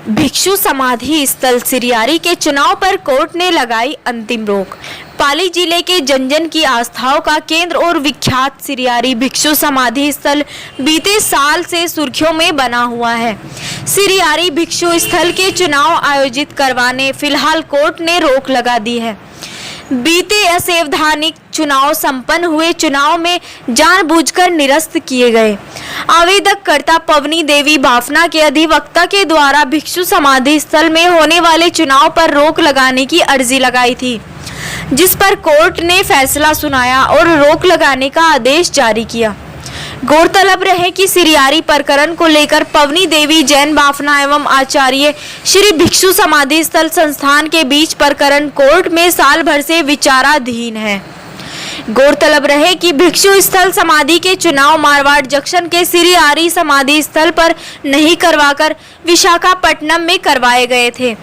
भिक्षु समाधि स्थल सिरियारी के चुनाव पर कोर्ट ने लगाई अंतिम रोक। पाली जिले के जन की आस्थाओं का केंद्र और विख्यात सिरियारी भिक्षु समाधि स्थल बीते साल से सुर्खियों में बना हुआ है। सिरियारी भिक्षु स्थल के चुनाव आयोजित करवाने फिलहाल कोर्ट ने रोक लगा दी है। बीते असंवैधानिक चुनाव संपन्न हुए चुनाव में जानबूझकर निरस्त किए गए। आवेदक कर्ता पवनी देवी बाफना के अधिवक्ता के द्वारा भिक्षु समाधि स्थल में होने वाले चुनाव पर रोक लगाने की अर्जी लगाई थी, जिस पर कोर्ट ने फैसला सुनाया और रोक लगाने का आदेश जारी किया। गौरतलब रहे कि सिरियारी प्रकरण को लेकर पवनी देवी जैन बाफना एवं आचार्य श्री भिक्षु समाधि स्थल संस्थान के बीच प्रकरण कोर्ट में साल भर से विचाराधीन है। गौरतलब रहे कि भिक्षु स्थल समाधि के चुनाव मारवाड़ जंक्शन के सिरियारी समाधि स्थल पर नहीं करवाकर विशाखापट्टनम में करवाए गए थे।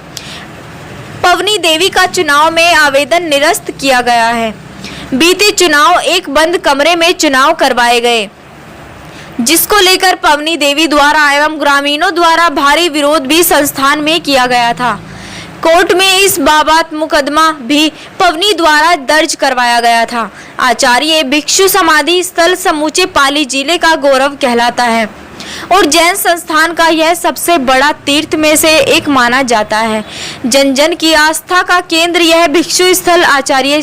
पवनी देवी का चुनाव में आवेदन निरस्त किया गया है। बीते चुनाव एक बंद कमरे में चुनाव करवाए गए, जिसको लेकर पवनी देवी द्वारा एवं ग्रामीणों द्वारा भारी विरोध भी संस्थान में किया गया था। कोर्ट में इस बाबत मुकदमा भी पवनी द्वारा दर्ज करवाया गया था। आचार्य भिक्षु समाधि स्थल समूचे पाली जिले का गौरव कहलाता है और जैन संस्थान का यह सबसे बड़ा तीर्थ में से एक माना जाता है। जन की आस्था का केंद्र यह भिक्षु स्थल आचार्य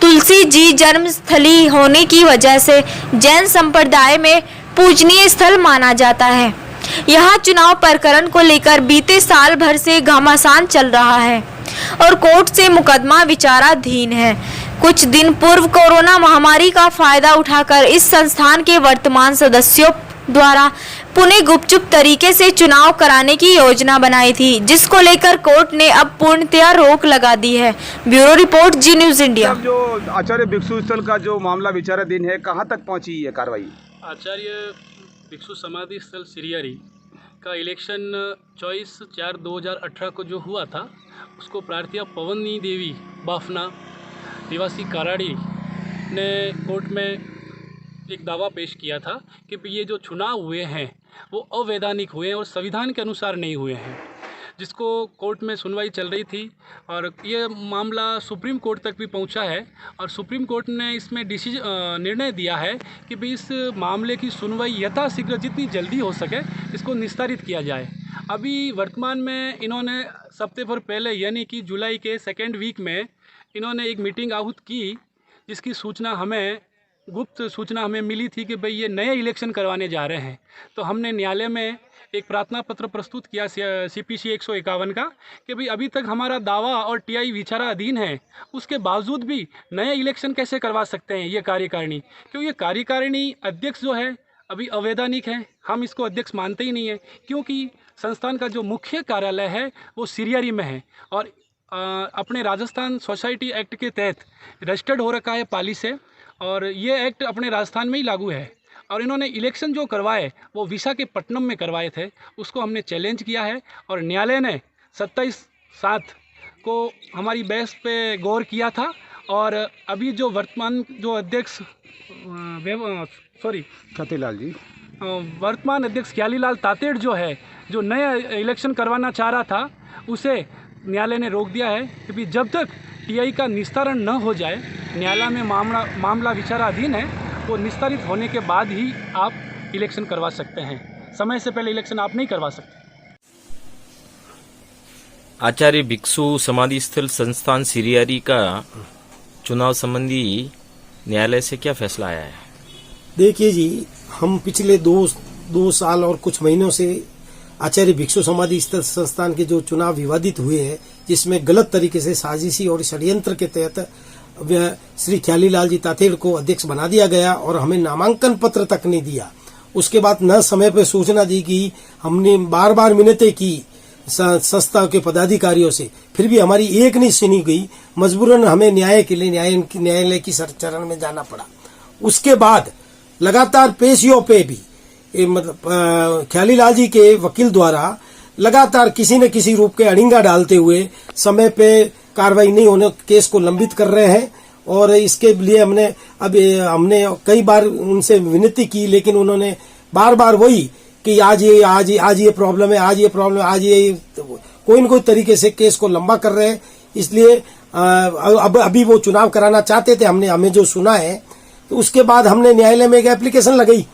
तुलसी जी जन्मस्थली होने की वजह से जैन संप्रदाय में पूजनीय स्थल माना जाता है। यहाँ चुनाव प्रकरण को लेकर बीते साल भर से घमासान चल रहा है और कोर्ट से मुकदमा विचाराधीन है। कुछ दिन पूर्व कोरोना महामारी का फायदा उठाकर इस संस्थान के वर्तमान सदस्यों द्वारा पुणे गुपचुप तरीके से चुनाव कराने की योजना बनाई थी, जिसको लेकर कोर्ट ने अब पूर्णतया रोक लगा दी है। ब्यूरो रिपोर्ट, जी न्यूज़ इंडिया। जो आचार्य भिक्षु स्थल का जो मामला विचाराधीन है, कहाँ तक पहुँची है कार्रवाई? आचार्य भिक्षु समाधि स्थल सिरियारी का इलेक्शन 24/4/2018 को जो हुआ था, उसको प्रार्थी पवनी देवी बाफना निवासी कराड़ी ने कोर्ट में एक दावा पेश किया था कि ये जो चुनाव हुए हैं वो अवैधानिक हुए हैं और संविधान के अनुसार नहीं हुए हैं, जिसको कोर्ट में सुनवाई चल रही थी और ये मामला सुप्रीम कोर्ट तक भी पहुंचा है और सुप्रीम कोर्ट ने इसमें निर्णय दिया है कि भाई इस मामले की सुनवाई यथाशीघ्र जितनी जल्दी हो सके इसको निस्तारित किया जाए। अभी वर्तमान में इन्होंने हफ्ते भर पहले यानी कि जुलाई के 2nd वीक में इन्होंने एक मीटिंग आहूत की, जिसकी गुप्त सूचना हमें मिली थी कि भाई ये नए इलेक्शन करवाने जा रहे हैं। तो हमने न्यायालय में एक प्रार्थना पत्र प्रस्तुत किया CPC 151 का कि भाई अभी तक हमारा दावा और TI विचाराधीन है, उसके बावजूद भी नए इलेक्शन कैसे करवा सकते हैं ये कार्यकारिणी, क्योंकि ये कार्यकारिणी अध्यक्ष जो है अभी अवैधानिक है। हम इसको अध्यक्ष मानते ही नहीं है, क्योंकि संस्थान का जो मुख्य कार्यालय है वो सिरियारी में है और अपने राजस्थान सोसाइटी एक्ट के तहत रजिस्टर्ड हो रखा है पाली से, और ये एक्ट अपने राजस्थान में ही लागू है। और इन्होंने इलेक्शन जो करवाए वो विशाखापट्टनम में करवाए थे, उसको हमने चैलेंज किया है और न्यायालय ने 27/7 को हमारी बहस पे गौर किया था। और अभी जो वर्तमान जो अध्यक्ष ख्यातिलाल जी, वर्तमान अध्यक्ष ख्यालीलाल तातेड़ जो है, जो नया इलेक्शन करवाना चाह रहा था, उसे न्यायालय ने रोक दिया है कि भी जब तक TI का निस्तारण न हो जाए, न्यायालय में मामला विचाराधीन है, वो निस्तारित होने के बाद ही आप इलेक्शन करवा सकते हैं। समय से पहले इलेक्शन आप नहीं करवा सकते। आचार्य भिक्षु समाधि स्थल संस्थान सिरियारी का चुनाव संबंधी न्यायालय से क्या फैसला आया है? देखिए जी, हम पिछले दो साल और कुछ महीनों से आचार्य भिक्षु समाधि स्थल संस्थान के जो चुनाव विवादित हुए हैं, जिसमें गलत तरीके से साजिशी और षड्यंत्र के तहत श्री ख्यालीलाल जी तातेड़ को अध्यक्ष बना दिया गया और हमें नामांकन पत्र तक नहीं दिया। उसके बाद न समय पर सूचना दी गई। हमने बार बार मिन्नतें की संस्था के पदाधिकारियों से, फिर भी हमारी एक नहीं सुनी गई। मजबूरन हमें न्याय के लिए न्यायालय की चरण में जाना पड़ा। उसके बाद लगातार पेशियों पे भी मतलब ख्यालीलाल जी के वकील द्वारा लगातार किसी न किसी रूप के अड़िंगा डालते हुए समय पे कार्रवाई नहीं होने केस को लंबित कर रहे हैं। और इसके लिए हमने कई बार उनसे विनती की, लेकिन उन्होंने बार बार वही कि आज ये प्रॉब्लम है, आज ये प्रॉब्लम है, आज ये कोई न कोई तरीके से केस को लंबा कर रहे हैं। इसलिए अब अभी वो चुनाव कराना चाहते थे, हमें जो सुना है, तो उसके बाद हमने न्यायालय में एक एप्लीकेशन लगाई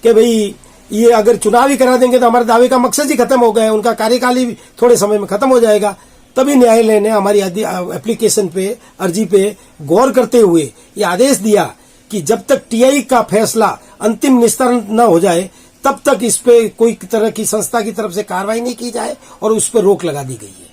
कि भाई ये अगर चुनाव ही करा देंगे तो हमारे दावे का मकसद ही खत्म हो गया, उनका कार्यकाल ही थोड़े समय में खत्म हो जाएगा। तभी न्यायालय ने हमारी एप्लीकेशन पे, अर्जी पे गौर करते हुए ये आदेश दिया कि जब तक टीआई का फैसला अंतिम निस्तारण न हो जाए तब तक इस पे कोई तरह की संस्था की तरफ से कार्रवाई नहीं की जाए और उस पर रोक लगा दी गई है।